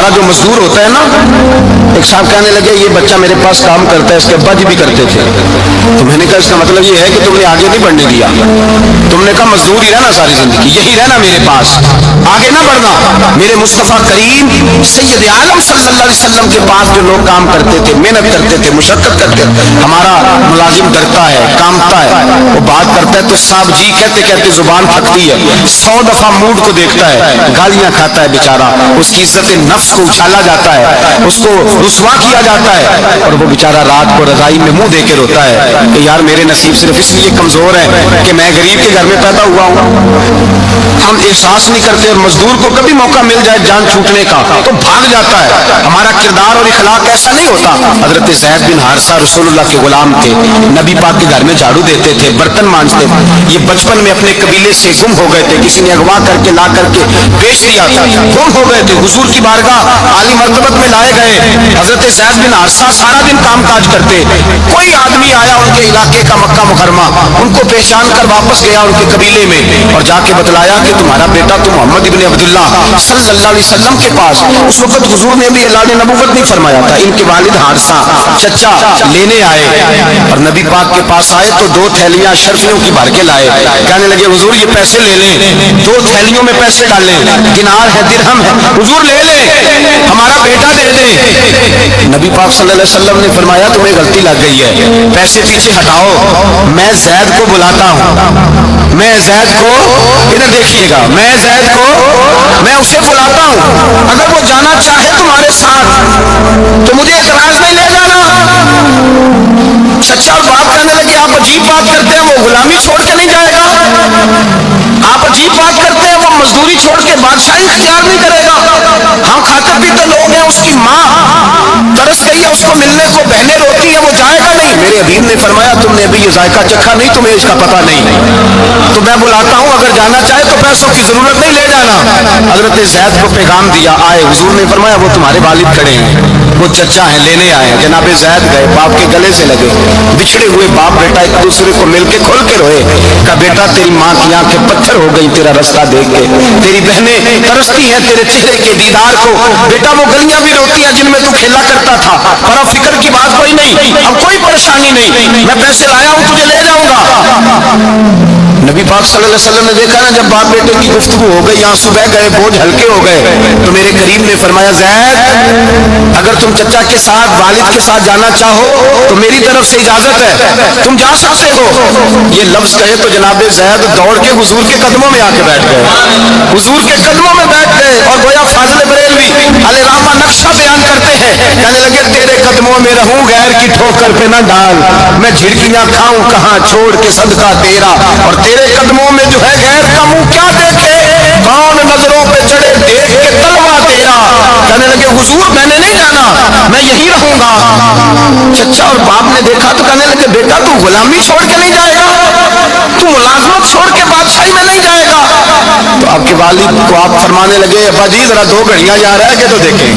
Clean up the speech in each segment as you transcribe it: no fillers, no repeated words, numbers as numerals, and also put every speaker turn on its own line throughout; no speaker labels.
हमारा जो मजदूर होता है ना, एक साहब कहने लगे ये बच्चा मेरे पास काम करता है, इसके अब्बा जी भी करते थे। तो मैंने कहा इसका मतलब ये है कि तुमने आगे नहीं बढ़ने दिया, तुमने कहा मजदूर ही रहना सारी जिंदगी, यही रहना मेरे पास, आगे ना बढ़ना। मेरे मुस्तफ़ा करीम सैयद आलम सल्लल्लाहु अलैहि वसल्लम के पास जो लोग काम करते थे, मेहनत करते थे, मुशक्कत करते थे, हमारा मुलाजिम डरता है, कामता है, वो बात करता है तो साहब जी कहते कहते जुबान थकती है, 100 दफा मूड को देखता है, गालियां खाता है बेचारा, उसकी इज्जत नफ्स को उछाला जाता है, उसको रुसवा किया जाता है, और वो बेचारा रात को रजाई में मुंह देके रोता है कि यार मेरे नसीब सिर्फ इसलिए कमजोर है कि मैं गरीब के घर में पैदा हुआ हूँ। हम एहसास नहीं करते, और मजदूर को कभी मौका मिल जाए जान छूटने का तो भाग जाता है। हमारा किरदार और इखलाक ऐसा नहीं होता। हजरत ज़ैद बिन हारिसा रसूलुल्लाह के गुलाम थे, नबी पाक के घर में झाड़ू देते थे, बर्तन मांजते थे। ये बचपन में अपने कबीले से गुम हो गए थे, किसी ने अगवा करके ला करके बेच दिया था, गुम हो गए थे, हुजूर की बारगाह आली मर्तबत में लाए गए। हजरत ज़ैद बिन हारिसा सारा दिन काम काज करते, कोई आदमी आया उनके इलाके का, मक्का मुकरमा, उनको पहचान कर वापस गया उनके कबीले में और जाके बतलाया कि तुम्हारा बेटा तो मोहम्मद इब्न अब्दुल्लाह सल्लल्लाहु अलैहि वसल्लम के पास, उस वक्त हुजूर ने भी ऐलान नबूवत नहीं फरमाया था, इनके वालिद हारिसा चचा लेने आए और नबी पाक के पास आए तो 2 थैलियां शर्फियों की भर के लाए। कहने लगे हुजूर ये पैसे ले लें, 2 थैलियों में पैसे डालें, दिनार है दिरहम है, हुजूर ले लें, हमारा बेटा दे दे। नबी पाक सल्लल्लाहु अलैहि वसल्लम ने फरमाया तुम्हें गलती लग गई है, पैसे पीछे हटाओ, मैं ज़ैद को बुलाता हूँ, मैं ज़ैद को, इधर देखिएगा, मैं ज़ैद को, मैं उसे बुलाता हूँ, अगर वो जाना चाहे तुम्हारे साथ तो मुझे इतराज नहीं ले जाना। सच्चा और बाप कहने लगे आप अजीब बात करते हैं, वो गुलामी छोड़ के नहीं जाएगा, आप अजीब बात करते हैं, वो मजदूरी छोड़ के बादशाही इख्तियार नहीं करेगा। हम खाते पीते लोग हैं, उसकी माँ तरस गई है उसको मिलने को, बहनें रोती है, वो जाएगा नहीं। मेरे हबीब ने फरमाया तुमने अभी ये जायका चखा नहीं, तुम्हें इसका पता नहीं, तो मैं बुलाता हूँ, अगर जाना चाहे तो पैसों की जरूरत नहीं, ले जाना। हजरत ज़ैद को पैगाम दिया, आए, हुजूर ने फरमाया वो तुम्हारे वालिद खड़े हैं, वो चचा हैं, लेने आए हैं। जनाब ज़ैद गए, बाप के गले से लगे, बिछड़े हुए बाप बेटा एक दूसरे को मिलके खोल के रोए, कहा बेटा तेरी माँ की आंखें पत्थर हो गई तेरा रास्ता देख के, तेरी बहनें तरसती हैं तेरे चेहरे के दीदार को, बेटा वो गलियां भी रोती हैं जिनमें तू खेला करता था, पर अब फिक्र की बात कोई नहीं, अब कोई परेशानी नहीं, मैं पैसे लाया हूं तुझे ले जाऊंगा। नबी पाक सल्लल्लाहु अलैहि वसल्लम ने देखा ना जब बाप बेटे की गुफ्तगू हो गई, आंसू बह गए, बोझ हल्के हो गए, तो मेरे करीम ने फरमाया ज़ैद अगर तुम चचा के साथ वालिद के साथ जाना चाहो तो मेरी तरफ से इजाजत है, तुम जा सकते हो। ये लफ्ज कहे तो जनाब ज़ैद दौड़ के हुजूर के कदमों में आके बैठ गए, हुजूर के कदमों में बैठ गए, और गोया फाज़िल बरेलवी अले रामा नक्शा बयान करते हैं, कहने लगे तेरे कदमों में रहूं गैर की ठोकर पे न डाल, मैं झिड़कियां खाऊं कहां छोड़ के सदका तेरा, और तेरे कदमों में जो है गैर का मुंह क्या देखे, कौन नजरों पे चढ़े देख के तलवा तेरा। कहने लगे हुजूर मैंने नहीं जाना, मैं यही रहूंगा। चचा और बाप ने देखा तो कहने लगे बेटा तू गुलामी छोड़ के नहीं जाएगा, तू मुलाजमत छोड़ के बादशाही में नहीं जाएगा। तो आपके वालिद को आप फरमाने लगे अब्बा जी जरा 2 घड़ियां यहाँ रह के तो देखें,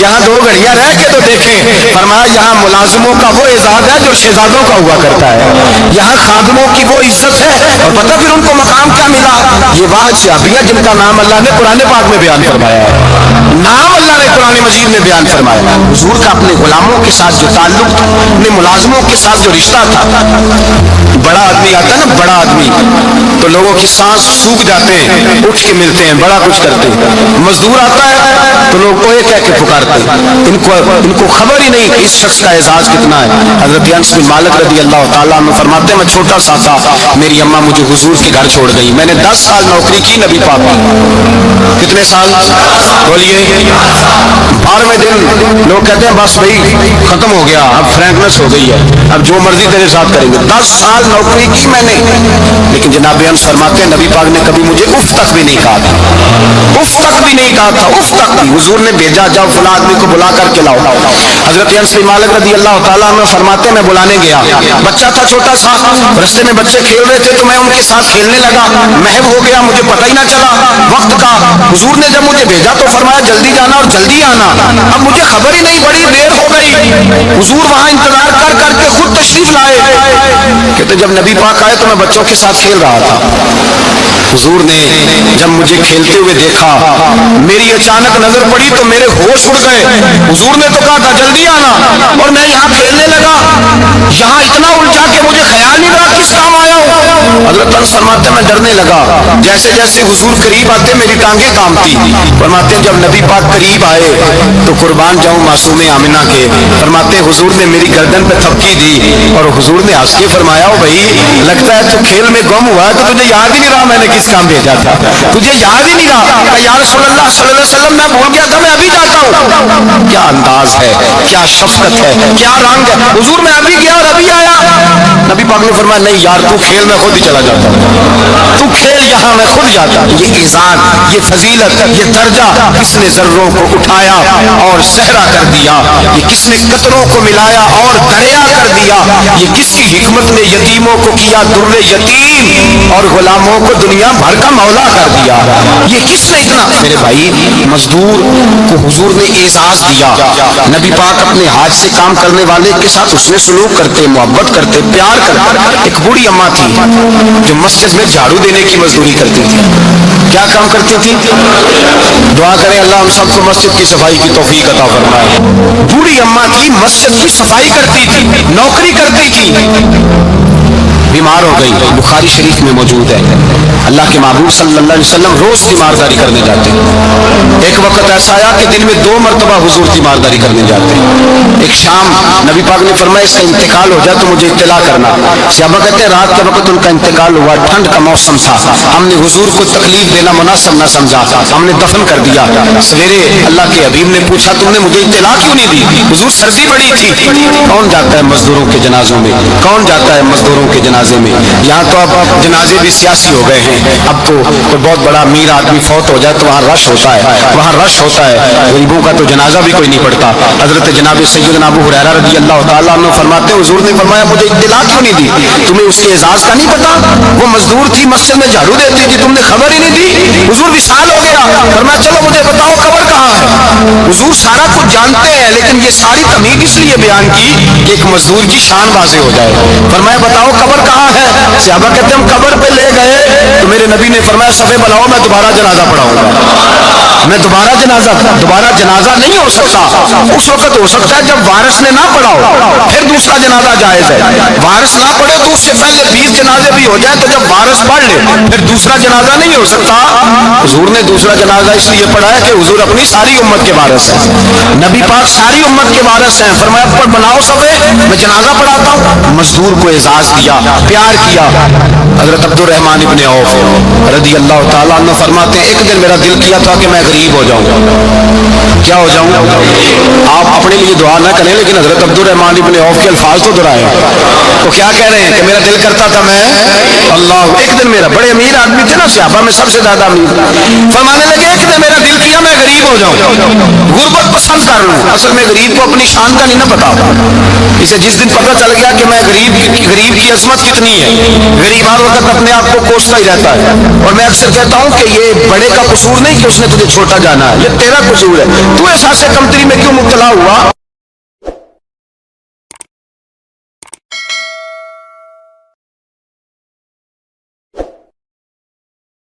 यहाँ 2 घड़ियां रह के तो देखें। फरमाया यहाँ मुलाजिमों का वो एजाज है जो शहजादों का हुआ करता है, यहाँ खादमों की वो इज्जत है, और पता फिर उनको मकाम क्या मिला, ये वाह शाबियां जिनका नाम अल्लाह ने कुरान पाक में बयान फरमाया है, नाम अल्लाह ने कुरान मजीद में बयान फरमाया। हुजूर का अपने गुलामों के साथ जो ताल्लुक था, अपने मुलाजिमों के साथ जो रिश्ता था, बड़ा आदमी आता है ना, बड़ा आदमी तो लोगों की सांस सूख जाते हैं, उठ के मिलते हैं, बड़ा कुछ करते हैं। मजदूर आता है तो लोग ओए कह के पुकारते हैं, इनको खबर ही नहीं कि इस शख्स का एहसास कितना है। हजरत अनस बिन मालिक रज़ी अल्लाह तआला अन्हु फरमाते हैं मैं छोटा सा था, मेरी अम्मा मुझे हुजूर के घर छोड़ गई, मैंने 10 साल नौकरी की नबी पाक की। कितने साल बोलिए? 12वें दिन लोग कहते हैं बस भाई खत्म हो गया, अब फ्रैंकनेस हो गई है, अब जो मर्जी तेरे साथ करेंगे। 10 साल नौकरी की मैंने, लेकिन जनाब अनस फरमाते हैं नबी पाक ने कभी मुझे उफ तक भी नहीं कहा था, उफ तक भी नहीं कहा था, उफ तक भी। हुजूर ने भेजा जाओ फला आदमी को बुला करके लाओ। हजरत अनस बिन मालिक रज़ी अल्लाह तआला अन्हु फरमाते मैं बुलाने गया, बच्चा था छोटा सा, रस्ते में बच्चे खेल रहे थे तो मैं उनके साथ खेलने लगा, महव हो गया, मुझे पता ही ना चला वक्त का। हुजूर ने जब मुझे भेजा तो फरमाया जल्दी जाना और जल्दी आना, अब मुझे खबर ही नहीं, बड़ी देर हो गई। हुजूर वहां इंतजार कर करके खुद तशरीफ लाए, कहते जब नबी पाक आए तो मैं बच्चों के साथ खेल रहा था, حضور نے جب مجھے کھیلتے ہوئے دیکھا، میری اچانک نظر پڑی تو میرے ہوش اڑ گئے. حضور نے تو کہا تھا جلدی آنا، اور میں یہاں کھیلنے لگا، یہاں اتنا الجھا کہ مجھے خیال نہیں رہا کس کام آیا ہوں. حضرت انس فرماتے میں ڈرنے لگا. جیسے جیسے حضور قریب آتے میری ٹانگیں کانپتی. فرماتے جب نبی پاک قریب آئے تو قربان جاؤں معصوم آمنہ کے، فرماتے حضور نے میری گردن پہ تھپکی دی اور حضور نے ہنس کے فرمایا او بھائی لگتا ہے تو کھیل میں گم ہوا ہے، تو تجھے یاد ہی نہیں رہا میں نے کس کام بھیجا تھا، تجھے یاد ہی نہیں رہا. کہ یا رسول اللہ صلی اللہ علیہ وسلم میں بھول گیا تھا، میں ابھی جاتا ہوں. کیا انداز ہے، کیا شفقت ہے، کیا رنگ ہے. حضور میں ابھی گیا اور ابھی آیا. نبی پاک نے فرمایا نہیں یار تو کھیل میں خود ہی چلا جاتا ہوں، تو کھیل یہاں میں خود جاتا. یہ اعزاز، یہ فضیلت، یہ درجہ کس نے ذروں کو اٹھایا اور صحرا کر دیا، یہ کس نے قطروں کو ملایا اور دریا کر دیا، یہ کس کی حکمت نے یتیموں کو کیا در یتیم اور غلاموں کو دنیا بھر کا مولا کر دیا. یہ کس نے اتنا. میرے بھائی مزدور کو حضور نے اعزاز دیا. نبی پاک اپنے ہاتھ سے کام کرنے والے کے ساتھ اس نے سلوک کرتے، محبت کرتے، پیار کرتے. ایک بوڑھی اماں تھی جو مسجد میں جھاڑو دینے کی مزدوری کرتی تھی. کیا کام کرتی تھی؟ دعا کریں اللہ ہم سب کو مسجد کی صفائی کی توفیق عطا فرمائے. بوڑھی اماں تھی، مسجد کی صفائی کرتی تھی، نوکری کرتی تھی. بیمار ہو گئی، بخاری شریف میں موجود ہے. اللہ کے محبوب صلی اللہ علیہ وسلم روز تیمارداری کرنے جاتے. ایک وقت ایسا آیا کہ دن میں 2 مرتبہ حضور تیمارداری کرنے جاتے. ایک شام نبی پاک نے فرمایا اس کا انتقال ہو جائے تو مجھے اطلاع کرنا. صحابہ کہتے ہیں رات کے وقت ان کا انتقال ہوا، ٹھنڈ کا موسم تھا، ہم نے حضور کو تکلیف دینا مناسب نہ سمجھا، ہم نے دفن کر دیا. سویرے اللہ کے حبیب نے پوچھا تم نے مجھے اطلاع کیوں نہیں دی؟ حضور سردی بڑی تھی. کون جاتا ہے مزدوروں کے جنازوں میں؟ کون جاتا ہے مزدوروں کے جنازے میں؟ یہاں تو اب جنازے بھی سیاسی ہو گئے ہیں. اب تو کوئی بہت بڑا امیر آدمی فوت ہو جائے تو وہاں رش ہوتا ہے، وہاں رش ہوتا ہے. غریبوں کا تو جنازہ بھی کوئی نہیں پڑتا. حضرت جناب سیدنا ابو ہریرہ رضی اللہ تعالیٰ عنہ فرماتے ہیں حضور نے فرمایا مجھے اطلاع کیوں نہیں دی؟ تمہیں اس کے اعزاز کا نہیں پتا؟ وہ مزدور تھی مسجد میں جھاڑو دیتی تھی، تم نے خبر ہی نہیں دی. حضور وصال ہو گیا. فرمایا چلو مجھے بتاؤ قبر کہاں ہے. حضور سارا کچھ جانتے ہیں لیکن یہ ساری تمہید اس لیے بیان کی کہ ایک مزدور کی شان واضح ہو جائے. فرمایا بتاؤ قبر کہاں ہے. صحابہ کہتے ہیں ہم قبر پہ لے گئے تو میرے نبی نے فرمایا صفے بلاؤ میں دوبارہ جنازہ پڑھاؤں گا. میں دوبارہ جنازہ نہیں ہو سکتا. اس وقت ہو سکتا ہے جب وارث نے نہ پڑھاؤ پھر دوسرا جنازہ جائز ہے. وارث نہ پڑھے تو اس سے پہلے 20 جنازے بھی ہو جائے تو جب وارث پڑھ لے پھر دوسرا جنازہ نہیں ہو سکتا. حضور نے دوسرا جنازہ اس لیے پڑھا ہے کہ حضور اپنی ساری امت کے وارث ہیں، نبی پاک ساری امت کے وارث ہیں. فرمایا پر بناؤ صفے میں جنازہ پڑھاتا ہوں. مزدور کو اعزاز دیا، پیار کیا. حضرت عبد الرحمن ابن عوف رضی اللہ تعالیٰ عنہ فرماتے ہیں ایک دن میرا دل کیا تھا کہ میں غریب ہو جاؤں. کیا ہو جاؤں؟ آپ اپنے لیے دعا نہ کریں لیکن حضرت عبد الرحمن ابن عوف کے الفاظ تو دہرائیں. تو کیا کہہ رہے ہیں کہ میرا دل کرتا تھا میں اللہ. ایک دن میرا بڑے امیر آدمی تھے نا صحابہ میں سب سے زیادہ امیر، فرمانے لگے ایک دن میرا دل کیا میں غریب ہو جاؤں، غربت پسند کر لوں. اصل میں غریب کو اپنی شان کا نہیں نہ پتا. اسے جس دن پتہ چل گیا کہ میں غریب کی عظمت کتنی ہے، غریب ہر وقت اپنے آپ کو کوستا ہی رہتا ہے. اور میں اکثر کہتا ہوں کہ یہ بڑے کا قصور نہیں کہ اس نے تجھے چھوٹا جانا ہے، یہ تیرا قصور ہے. تو احساس کمتری میں کیوں مبتلا ہوا؟